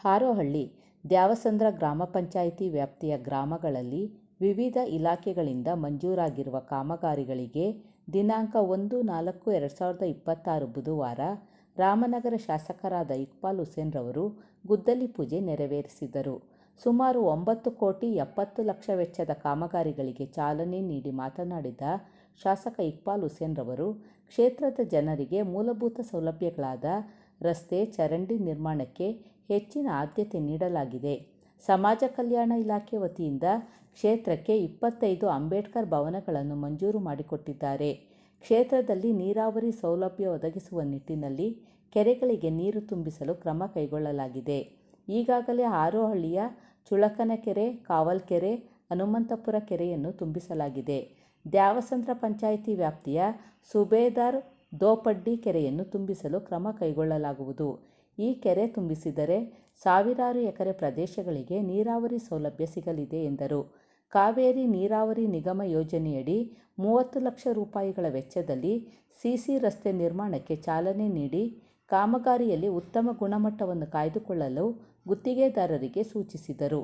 ಹಾರೋಹಳ್ಳಿ ದ್ಯಾವಸಂದ್ರ ಗ್ರಾಮ ಪಂಚಾಯಿತಿ ವ್ಯಾಪ್ತಿಯ ಗ್ರಾಮಗಳಲ್ಲಿ ವಿವಿಧ ಇಲಾಖೆಗಳಿಂದ ಮಂಜೂರಾಗಿರುವ ಕಾಮಗಾರಿಗಳಿಗೆ ದಿನಾಂಕ 1/4/2026 ಬುಧವಾರ ರಾಮನಗರ ಶಾಸಕರಾದ ಇಕ್ಬಾಲ್ ಹುಸೇನ್ ರವರು ಗುದ್ದಲಿ ಪೂಜೆ ನೆರವೇರಿಸಿದರು. ಸುಮಾರು 9,70,00,000 ವೆಚ್ಚದ ಕಾಮಗಾರಿಗಳಿಗೆ ಚಾಲನೆ ನೀಡಿ ಮಾತನಾಡಿದ ಶಾಸಕ ಇಕ್ಬಾಲ್ ಹುಸೇನ್ ರವರು, ಕ್ಷೇತ್ರದ ಜನರಿಗೆ ಮೂಲಭೂತ ಸೌಲಭ್ಯಗಳಾದ ರಸ್ತೆ, ಚರಂಡಿ ನಿರ್ಮಾಣಕ್ಕೆ ಹೆಚ್ಚಿನ ಆದ್ಯತೆ ನೀಡಲಾಗಿದೆ. ಸಮಾಜ ಕಲ್ಯಾಣ ಇಲಾಖೆ ವತಿಯಿಂದ ಕ್ಷೇತ್ರಕ್ಕೆ 25 ಅಂಬೇಡ್ಕರ್ ಭವನಗಳನ್ನು ಮಂಜೂರು ಮಾಡಿಕೊಟ್ಟಿದ್ದಾರೆ. ಕ್ಷೇತ್ರದಲ್ಲಿ ನೀರಾವರಿ ಸೌಲಭ್ಯ ಒದಗಿಸುವ ನಿಟ್ಟಿನಲ್ಲಿ ಕೆರೆಗಳಿಗೆ ನೀರು ತುಂಬಿಸಲು ಕ್ರಮ ಕೈಗೊಳ್ಳಲಾಗಿದೆ. ಈಗಾಗಲೇ ಹಾರೋಹಳ್ಳಿಯ ಚುಳಕನಕೆರೆ, ಕಾವಲ್ಕೆರೆ, ಹನುಮಂತಪುರ ಕೆರೆಯನ್ನು ತುಂಬಿಸಲಾಗಿದೆ. ದ್ಯಾವಸಂದ್ರ ಪಂಚಾಯಿತಿ ವ್ಯಾಪ್ತಿಯ ಸುಬೇದಾರ್ ದೋಪಡ್ಡಿ ಕೆರೆಯನ್ನು ತುಂಬಿಸಲು ಕ್ರಮ ಕೈಗೊಳ್ಳಲಾಗುವುದು. ಈ ಕೆರೆ ತುಂಬಿಸಿದರೆ ಸಾವಿರಾರು ಎಕರೆ ಪ್ರದೇಶಗಳಿಗೆ ನೀರಾವರಿ ಸೌಲಭ್ಯ ಸಿಗಲಿದೆ ಎಂದರು. ಕಾವೇರಿ ನೀರಾವರಿ ನಿಗಮ ಯೋಜನೆಯಡಿ 30 ಲಕ್ಷ ರೂಪಾಯಿಗಳ ವೆಚ್ಚದಲ್ಲಿ ಸಿಸಿ ರಸ್ತೆ ನಿರ್ಮಾಣಕ್ಕೆ ಚಾಲನೆ ನೀಡಿ ಕಾಮಗಾರಿಯಲ್ಲಿ ಉತ್ತಮ ಗುಣಮಟ್ಟವನ್ನು ಕಾಯ್ದುಕೊಳ್ಳಲು ಗುತ್ತಿಗೆದಾರರಿಗೆ ಸೂಚಿಸಿದರು.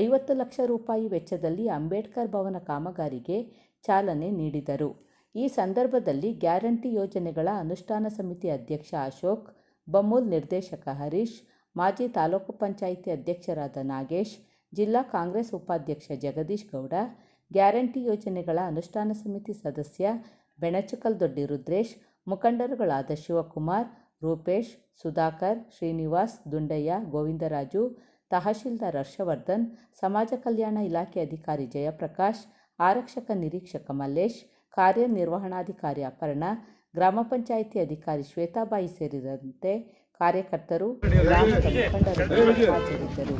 50 ಲಕ್ಷ ರೂಪಾಯಿ ವೆಚ್ಚದಲ್ಲಿ ಅಂಬೇಡ್ಕರ್ ಭವನ ಕಾಮಗಾರಿಗೆ ಚಾಲನೆ ನೀಡಿದರು. ಈ ಸಂದರ್ಭದಲ್ಲಿ ಗ್ಯಾರಂಟಿ ಯೋಜನೆಗಳ ಅನುಷ್ಠಾನ ಸಮಿತಿ ಅಧ್ಯಕ್ಷ ಅಶೋಕ್, ಬಮೂಲ್ ನಿರ್ದೇಶಕ ಹರೀಶ್, ಮಾಜಿ ತಾಲೂಕು ಪಂಚಾಯಿತಿ ಅಧ್ಯಕ್ಷರಾದ ನಾಗೇಶ್, ಜಿಲ್ಲಾ ಕಾಂಗ್ರೆಸ್ ಉಪಾಧ್ಯಕ್ಷ ಜಗದೀಶ್ ಗೌಡ, ಗ್ಯಾರಂಟಿ ಯೋಜನೆಗಳ ಅನುಷ್ಠಾನ ಸಮಿತಿ ಸದಸ್ಯ ಬೆಣಚಕಲ್ದೊಡ್ಡಿ ರುದ್ರೇಶ್, ಮುಖಂಡರುಗಳಾದ ಶಿವಕುಮಾರ್, ರೂಪೇಶ್, ಸುಧಾಕರ್, ಶ್ರೀನಿವಾಸ್, ದುಂಡಯ್ಯ, ಗೋವಿಂದರಾಜು, ತಹಶೀಲ್ದಾರ್ ಹರ್ಷವರ್ಧನ್, ಸಮಾಜ ಕಲ್ಯಾಣ ಇಲಾಖೆ ಅಧಿಕಾರಿ ಜಯಪ್ರಕಾಶ್, ಆರಕ್ಷಕ ನಿರೀಕ್ಷಕ ಮಲ್ಲೇಶ್, ಕಾರ್ಯನಿರ್ವಹಣಾಧಿಕಾರಿ ಅಪರ್ಣ, ಗ್ರಾಮ ಪಂಚಾಯಿತಿ ಅಧಿಕಾರಿ ಶ್ವೇತಾಬಾಯಿ ಸೇರಿದಂತೆ ಕಾರ್ಯಕರ್ತರು, ಗ್ರಾಮದ ಮುಖಂಡರು ಹಾಜರಿದ್ದರು.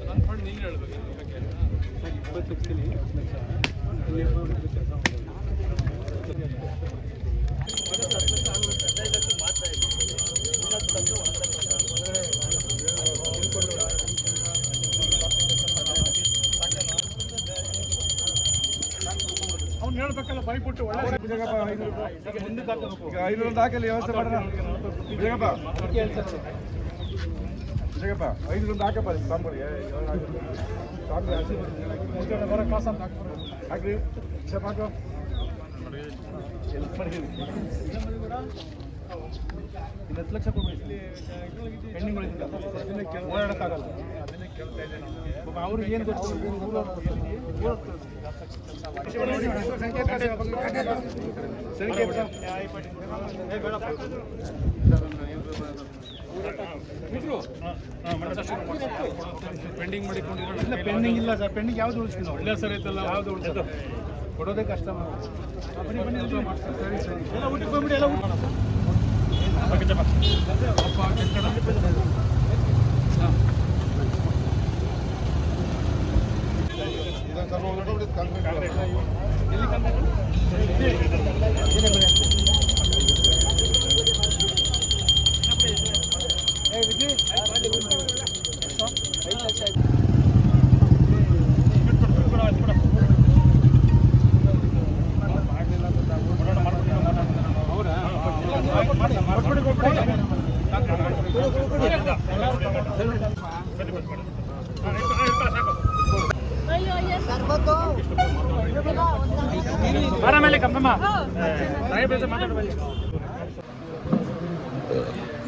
ನನ್ನ ಫಂಡ್ ನೀನು ಹೇಳ್ಬೇಕು. 20 ಅವ್ನು ಹೇಳ್ಬೇಕಲ್ಲ ಬೈಬಿಟ್ಟು ಒಳ್ಳೆ ಮುಂದಕ್ಕೆ 500 ಹಾಕಲಿ ವ್ಯವಸ್ಥೆ ಮಾಡೋಣ. ಜಗಪ್ಪ 500 ಹಾಕಪ್ಪ ಸಾಂಬಾರು ಬರೋ ಕಾಸು ಅಂತ ಹಾಕ್ರಿ. ಸ್ವಲ್ಪ ಇನ್ನು 10 ಲಕ್ಷ ಕೊಡ್ಬೇಕು. ಪೆಂಡಿಂಗ್ ಓಡಾಡೋಕ್ಕಾಗಲ್ಲ. ಅವ್ರಿಗೆ ಏನು ಗೊತ್ತು? ಪೆಂಡಿಂಗ್ ಮಾಡಿಕೊಂಡಿಲ್ಲ. ಪೆಂಡಿಂಗ್ ಇಲ್ಲ ಸರ್. ಪೆಂಡಿಂಗ್ ಯಾವುದು ಉಳಿಸ್ತಿಲ್ಲ. ಒಳ್ಳೆ ಸರ್ ಐತಲ್ಲ. ಯಾವುದು ಉಳಿಸ್ತದೆ ಕೊಡೋದೇ ಕಷ್ಟ. ಸರಿ ಸರಿ ಎಲ್ಲ ಊಟಕ್ಕೆ ಬಂದ್ಬಿಡಿ. ಎಲ್ಲ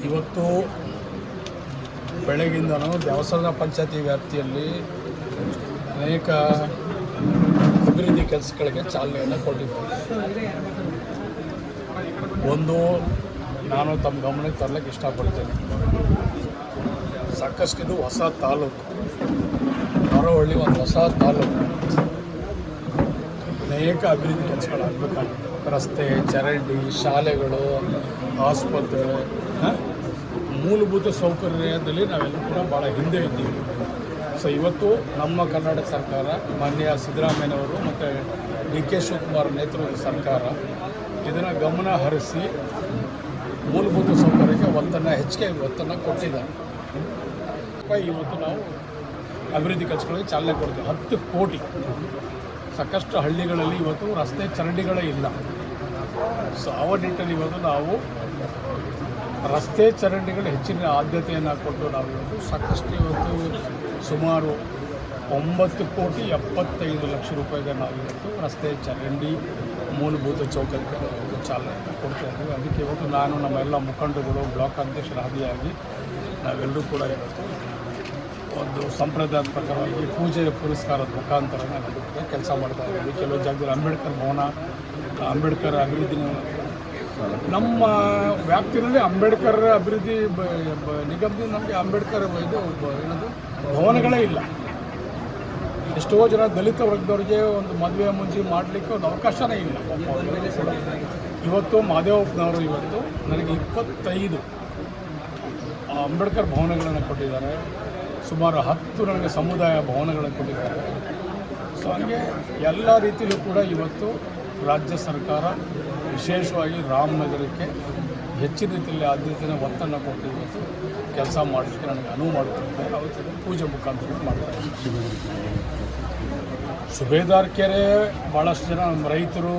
ಇವತ್ತು ಬೆಳಗಿಂದನೂ ದ್ಯಾವಸಂದ್ರ ಪಂಚಾಯತಿ ವ್ಯಾಪ್ತಿಯಲ್ಲಿ ಅನೇಕ ಅಭಿವೃದ್ಧಿ ಕೆಲಸಗಳಿಗೆ ಚಾಲನೆಯನ್ನು ಕೊಟ್ಟಿದ್ದಾರೆ. ಒಂದು ನಾನು ತಮ್ಮ ಗಮನಕ್ಕೆ ತರಲಿಕ್ಕೆ ಇಷ್ಟಪಡ್ತೇನೆ. ಸಾಕಷ್ಟು ಇದು ಹೊಸ ತಾಲೂಕು, ಹಾರೋಹಳ್ಳಿ ಒಂದು ಹೊಸ ತಾಲೂಕು. ಅನೇಕ ಅಭಿವೃದ್ಧಿ ಕೆಲಸಗಳಾಗಬೇಕಾಗಿದೆ. ರಸ್ತೆ, ಚರಂಡಿ, ಶಾಲೆಗಳು, ಆಸ್ಪತ್ರೆ, ಮೂಲಭೂತ ಸೌಕರ್ಯದಲ್ಲಿ ನಾವೆಲ್ಲ ಕೂಡ ಭಾಳ ಹಿಂದೆ ಇದ್ದೀವಿ. ಸೊ ಇವತ್ತು ನಮ್ಮ ಕರ್ನಾಟಕ ಸರ್ಕಾರ ಮಾನ್ಯ ಸಿದ್ದರಾಮಯ್ಯನವರು ಮತ್ತು ಡಿ ಕೆ ಶಿವಕುಮಾರ್ ನೇತೃತ್ವದ ಸರ್ಕಾರ ಇದನ್ನು ಗಮನ ಹರಿಸಿ ಮೂಲಭೂತ ಸೌಕರ್ಯಕ್ಕೆ ಹೆಚ್ಚಿಗೆ ಒತ್ತನ್ನು ಕೊಟ್ಟಿದ್ದಾರೆ. ಇವತ್ತು ನಾವು ಅಭಿವೃದ್ಧಿ ಕೆಲಸಗಳಿಗೆ ಚಾಲನೆ ಕೊಡ್ತೀವಿ. 10 ಕೋಟಿ. ಸಾಕಷ್ಟು ಹಳ್ಳಿಗಳಲ್ಲಿ ಇವತ್ತು ರಸ್ತೆ ಚರಂಡಿಗಳೇ ಇಲ್ಲ. ಸೊ ಆ ನಿಟ್ಟಿನಲ್ಲಿ ಇವತ್ತು ನಾವು ರಸ್ತೆ ಚರಂಡಿಗಳ ಹೆಚ್ಚಿನ ಆದ್ಯತೆಯನ್ನು ಕೊಟ್ಟು ನಾವು ಇವತ್ತು ಸಾಕಷ್ಟು ಸುಮಾರು 9,75,00,000 ರೂಪಾಯಿಗೆ ನಾವು ಇವತ್ತು ರಸ್ತೆ ಚರಂಡಿ ಮೂಲಭೂತ ಸೌಕರ್ಯಕ್ಕೆ ಚಾಲನೆ ಕೊಡ್ತಾ ಇದ್ದೀವಿ. ಅದಕ್ಕೆ ಇವತ್ತು ನಾನು ನಮ್ಮೆಲ್ಲ ಮುಖಂಡರುಗಳು ಬ್ಲಾಕ್ ಅಧ್ಯಕ್ಷರ ಆದಿಯಾಗಿ ನಾವೆಲ್ಲರೂ ಕೂಡ ಇವತ್ತು ಒಂದು ಸಂಪ್ರದಾಯದ ಪ್ರಕಾರವಾಗಿ ಪೂಜೆ ಪುರಸ್ಕಾರದ ಮುಖಾಂತರ ನಾವೆಲ್ಲರೂ ಕೂಡ ಕೆಲಸ ಮಾಡ್ತಾ ಇದ್ದೀವಿ. ಕೆಲವು ಜಾಗದಲ್ಲಿ ಅಂಬೇಡ್ಕರ್ ಭವನ, ಅಂಬೇಡ್ಕರ್ ಅಭಿವೃದ್ಧಿ ನಮ್ಮ ವ್ಯಾಪ್ತಿಯಲ್ಲಿ ಅಂಬೇಡ್ಕರ್ ಅಭಿವೃದ್ಧಿ ನಿಗಮದಿಂದ ನಮಗೆ ಅಂಬೇಡ್ಕರ್ ಏನದು ಭವನಗಳೇ ಇಲ್ಲ. ಎಷ್ಟೋ ಜನ ದಲಿತ ವರ್ಗದವ್ರಿಗೆ ಒಂದು ಮದುವೆ ಮುಂಚೆ ಮಾಡಲಿಕ್ಕೆ ಒಂದು ಅವಕಾಶನೇ ಇಲ್ಲ. ಇವತ್ತು ಮಹದೇವಪ್ಪನವರು ಇವತ್ತು ನನಗೆ 25 ಅಂಬೇಡ್ಕರ್ ಭವನಗಳನ್ನು ಕೊಟ್ಟಿದ್ದಾರೆ. ಸುಮಾರು 10 ನನಗೆ ಸಮುದಾಯ ಭವನಗಳನ್ನು ಕೊಟ್ಟಿದ್ದಾರೆ. ಸೊ ಹಾಗೆ ಎಲ್ಲ ರೀತಿಯಲ್ಲೂ ಕೂಡ ಇವತ್ತು ರಾಜ್ಯ ಸರ್ಕಾರ ವಿಶೇಷವಾಗಿ ರಾಮನಗರಕ್ಕೆ ಹೆಚ್ಚಿನ ರೀತಿಯಲ್ಲಿ ಆದ್ಯತೆಯ ಒತ್ತನ್ನು ಕೊಟ್ಟು ಇವತ್ತು ಕೆಲಸ ಮಾಡಲಿಕ್ಕೆ ನನಗೆ ಅನುವು ಮಾಡಿಕೊಡ್ತಾರೆ. ಅವತ್ತು ಪೂಜೆ ಮುಖಾಂತರ ಮಾಡ್ತಾರೆ. ಸುಬೇದಾರ್ ಕೆರೆ ಭಾಳಷ್ಟು ಜನ ನಮ್ಮ ರೈತರು,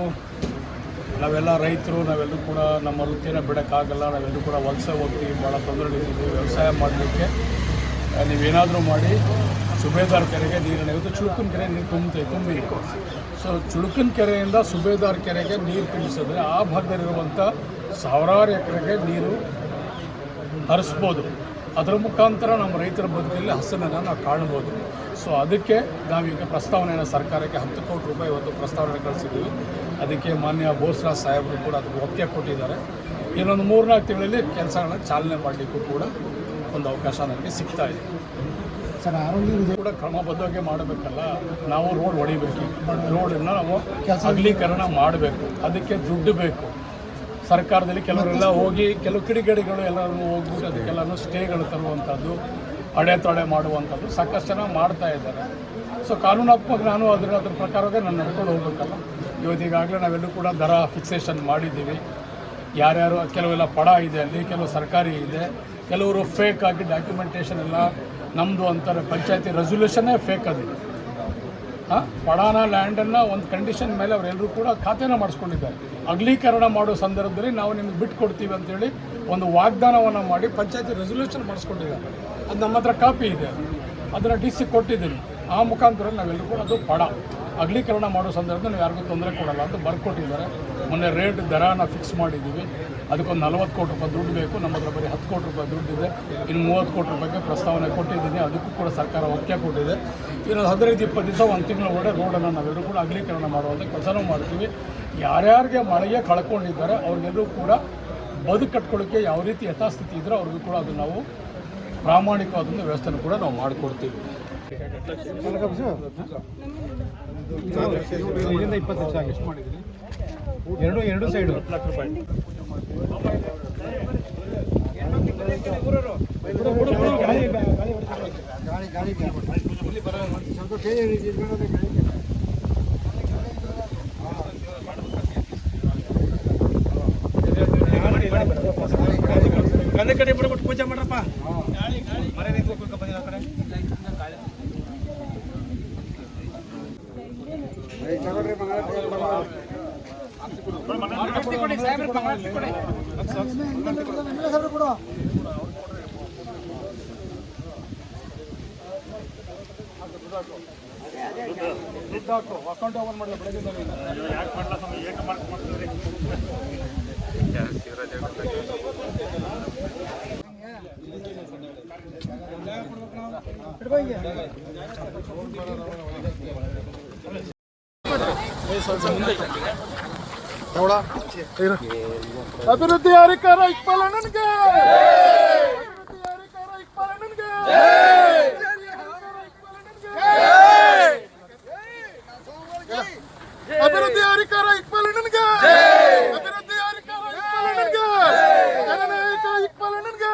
ನಾವೆಲ್ಲರೂ ಕೂಡ ನಮ್ಮ ವೃತ್ತಿಯನ್ನು ಬಿಡೋಕ್ಕಾಗಲ್ಲ. ನಾವೆಲ್ಲರೂ ಕೂಡ ವಲಸೆ ಹೋಗ್ತೀವಿ, ಭಾಳ ತೊಂದರೆಗಳಿದ್ದೀವಿ. ವ್ಯವಸಾಯ ಮಾಡಲಿಕ್ಕೆ ನೀವೇನಾದರೂ ಮಾಡಿ ಸುಬೇದಾರ್ ಕೆರೆಗೆ ನೀರನ್ನು ಇವತ್ತು ಚುಳುಕನ ಕೆರೆ ನೀರು ತುಂಬಿ ಸೊ ಚುಳುಕನ ಕೆರೆಯಿಂದ ಸುಬೇದಾರ್ ಕೆರೆಗೆ ನೀರು ತುಂಬಿಸಿದ್ರೆ ಆ ಭಾಗದಲ್ಲಿರುವಂಥ ಸಾವಿರಾರು ಎಕರೆಗೆ ನೀರು ಹರಿಸ್ಬೋದು. ಅದರ ಮುಖಾಂತರ ನಮ್ಮ ರೈತರ ಬದುಕಲ್ಲಿ ಹಸನನ್ನು ನಾವು ಕಾಣ್ಬೋದು. ಸೊ ಅದಕ್ಕೆ ನಾವೀಗ ಪ್ರಸ್ತಾವನೆಯನ್ನು ಸರ್ಕಾರಕ್ಕೆ 10 ಕೋಟಿ ರೂಪಾಯಿ ಇವತ್ತು ಪ್ರಸ್ತಾವನೆ ಕಳಿಸಿದ್ದೀವಿ. ಅದಕ್ಕೆ ಮಾನ್ಯ ಬೋಸ್ರಾಜ್ ಸಾಹೇಬರು ಕೂಡ ಅದಕ್ಕೆ ಒಪ್ಪಿಗೆ ಕೊಟ್ಟಿದ್ದಾರೆ. ಇನ್ನೊಂದು 3-4 ತಿಂಗಳಲ್ಲಿ ಕೆಲಸಗಳನ್ನ ಚಾಲನೆ ಮಾಡಲಿಕ್ಕೂ ಕೂಡ ಒಂದು ಅವಕಾಶ ನನಗೆ ಸಿಗ್ತಾ ಇದೆ. ಸರ್ ಆರೋಗ್ಯ ಕೂಡ ಕ್ರಮಬದ್ಧವಾಗಿ ಮಾಡಬೇಕಲ್ಲ. ನಾವು ರೋಡ್ ಹೊಡಿಬೇಕು, ರೋಡನ್ನು ನಾವು ಅಗಲೀಕರಣ ಮಾಡಬೇಕು. ಅದಕ್ಕೆ ದುಡ್ಡು ಬೇಕು. ಸರ್ಕಾರದಲ್ಲಿ ಕೆಲವರೆಲ್ಲ ಹೋಗಿ ಕೆಲವು ಕಿಡಿಗೇಡಿಗಳು ಎಲ್ಲರೂ ಹೋಗ್ಬಿಟ್ಟು ಅದಕ್ಕೆಲ್ಲನೂ ಸ್ಟೇಗಳು ತರುವಂಥದ್ದು, ಅಡೆತಡೆ ಮಾಡುವಂಥದ್ದು ಸಾಕಷ್ಟು ಜನ ಮಾಡ್ತಾ ಇದ್ದಾರೆ. ಸೊ ಕಾನೂನಾತ್ಮಕ ನಾನು ಅದ್ರ ಪ್ರಕಾರವಾಗಿ ನಾನು ನಡ್ಕೊಂಡು ಹೋಗ್ಬೇಕಲ್ಲ. ಇವತ್ತೀಗಾಗಲೇ ನಾವೆಲ್ಲೂ ಕೂಡ ದರ ಫಿಕ್ಸೇಷನ್ ಮಾಡಿದ್ದೀವಿ. ಯಾರ್ಯಾರು ಕೆಲವೆಲ್ಲ ಪಡ ಇದೆ, ಅಲ್ಲಿ ಕೆಲವು ಸರ್ಕಾರಿ ಇದೆ, ಕೆಲವರು ಫೇಕ್ ಆಗಿ ಡಾಕ್ಯುಮೆಂಟೇಷನ್ ಎಲ್ಲ ನಮ್ಮದು ಅಂತಾರೆ. ಪಂಚಾಯತಿ ರೆಸೊಲ್ಯೂಷನ್ನೇ ಫೇಕ್ ಅದು. ಪಡಾನ ಲ್ಯಾಂಡನ್ನು ಒಂದು ಕಂಡೀಷನ್ ಮೇಲೆ ಅವರೆಲ್ಲರೂ ಕೂಡ ಖಾತೆನ ಮಾಡಿಸ್ಕೊಂಡಿದ್ದಾರೆ. ಅಗಲೀಕರಣ ಮಾಡೋ ಸಂದರ್ಭದಲ್ಲಿ ನಾವು ನಿಮಗೆ ಬಿಟ್ಟು ಕೊಡ್ತೀವಿ ಅಂತೇಳಿ ಒಂದು ವಾಗ್ದಾನವನ್ನು ಮಾಡಿ ಪಂಚಾಯತಿ ರೆಸೊಲ್ಯೂಷನ್ ಮಾಡಿಸ್ಕೊಂಡಿದ್ದಾರೆ. ಅದು ನಮ್ಮ ಹತ್ರ ಕಾಪಿ ಇದೆ. ಅದನ್ನು DC ಕೊಟ್ಟಿದ್ದೀನಿ. ಆ ಮುಖಾಂತರ ನಾವೆಲ್ಲರೂ ಕೂಡ ಅದು ಪಡ ಅಗಲೀಕರಣ ಮಾಡೋ ಸಂದರ್ಭದಲ್ಲಿ ನಾವು ಯಾರಿಗೂ ತೊಂದರೆ ಕೊಡಲ್ಲ ಅಂತ ಬರ್ಕೊಟ್ಟಿದ್ದಾರೆ. ಮೊನ್ನೆ ರೇಟ್ ದರನ ಫಿಕ್ಸ್ ಮಾಡಿದ್ದೀವಿ. ಅದಕ್ಕೊಂದು 40 ಕೋಟಿ ರೂಪಾಯಿ ದುಡ್ಡು ಬೇಕು. ನಮ್ಮ ಹತ್ರ ಬರೀ 10 ಕೋಟಿ ರೂಪಾಯಿ ದುಡ್ಡಿದೆ. ಇನ್ನು 30 ಕೋಟಿ ರೂಪಾಯಿಗೆ ಪ್ರಸ್ತಾವನೆ ಕೊಟ್ಟಿದ್ದೀನಿ. ಅದಕ್ಕೂ ಕೂಡ ಸರ್ಕಾರ ಒಪ್ಪಿಗೆ ಕೊಟ್ಟಿದೆ. ಇನ್ನೊಂದು 15-20 ದಿವಸ, 1 ತಿಂಗಳ ಒಳಗಡೆ ರೋಡನ್ನು ನಾವೆಲ್ಲರೂ ಕೂಡ ಅಗಲೀಕರಣ ಮಾಡುವಂಥ ಕೆಲಸನೂ ಮಾಡ್ತೀವಿ. ಯಾರ್ಯಾರಿಗೆ ಮಳೆಗೆ ಕಳ್ಕೊಂಡಿದ್ದಾರೆ ಅವ್ರಿಗೆಲ್ಲರೂ ಕೂಡ ಬದುಕು ಕಟ್ಕೊಳ್ಳೋಕ್ಕೆ ಯಾವ ರೀತಿ ಯಥಾಸ್ಥಿತಿ ಇದ್ದರೆ ಅವ್ರಿಗೂ ಕೂಡ ಅದು ನಾವು ಪ್ರಾಮಾಣಿಕವಾದಂಥ ವ್ಯವಸ್ಥೆನೂ ಕೂಡ ನಾವು ಮಾಡಿಕೊಡ್ತೀವಿ. 20 ಲಕ್ಷ ಎಷ್ಟು ಮಾಡಿದ್ದೀನಿ? ಎರಡು ಸೈಡು 10 ಲಕ್ಷ ರೂಪಾಯಿ. ಕಡೆ ಬಿಡ್ಬಿಟ್ಟು ಪೂಜೆ ಮಾಡ್ರಪ್ಪ. ಮನೆ ನಿಂತ್ಕೋಬೇಕು ಬಂದಿಲ್ಲ ಆ ಕಡೆ. ಅಕೌಂಟ್ ಓಪನ್ ಮಾಡಲ್ಲ ಬೆಳಗ್ಗೆ ಯಾಕೆ ಮಾಡಲ್ಲ ಸ್ವಾಮಿ? ಏಕ ಮಾರ್ಕ್ ಮಾಡ್ತೀವಿ. ಅಭಿವೃದ್ಧಿ ಅಧಿಕಾರ ಇಕ್ಬಾಲಣ್ಣನ್ಗೆ, ಅಭಿವೃದ್ಧಿ ಅಧಿಕಾರ ಇಕ್ಬಾಲಣ್ಣನ್ಗೆ, ಅಭಿವೃದ್ಧಿ ಅಧಿಕಾರ ಇಕ್ಬಾಲಣ್ಣನ್ಗೆ, ಜನನಾಯಕ ಇಕ್ಬಾಲಣ್ಣನ್ಗೆ,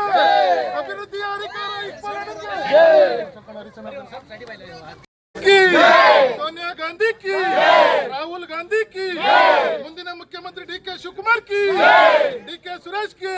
ಅಭಿವೃದ್ಧಿ ಅಧಿಕಾರ ಇಕ್ಬಾಲಣ್ಣನ್ಗೆ. ಸುರೇಶ್ಗೆ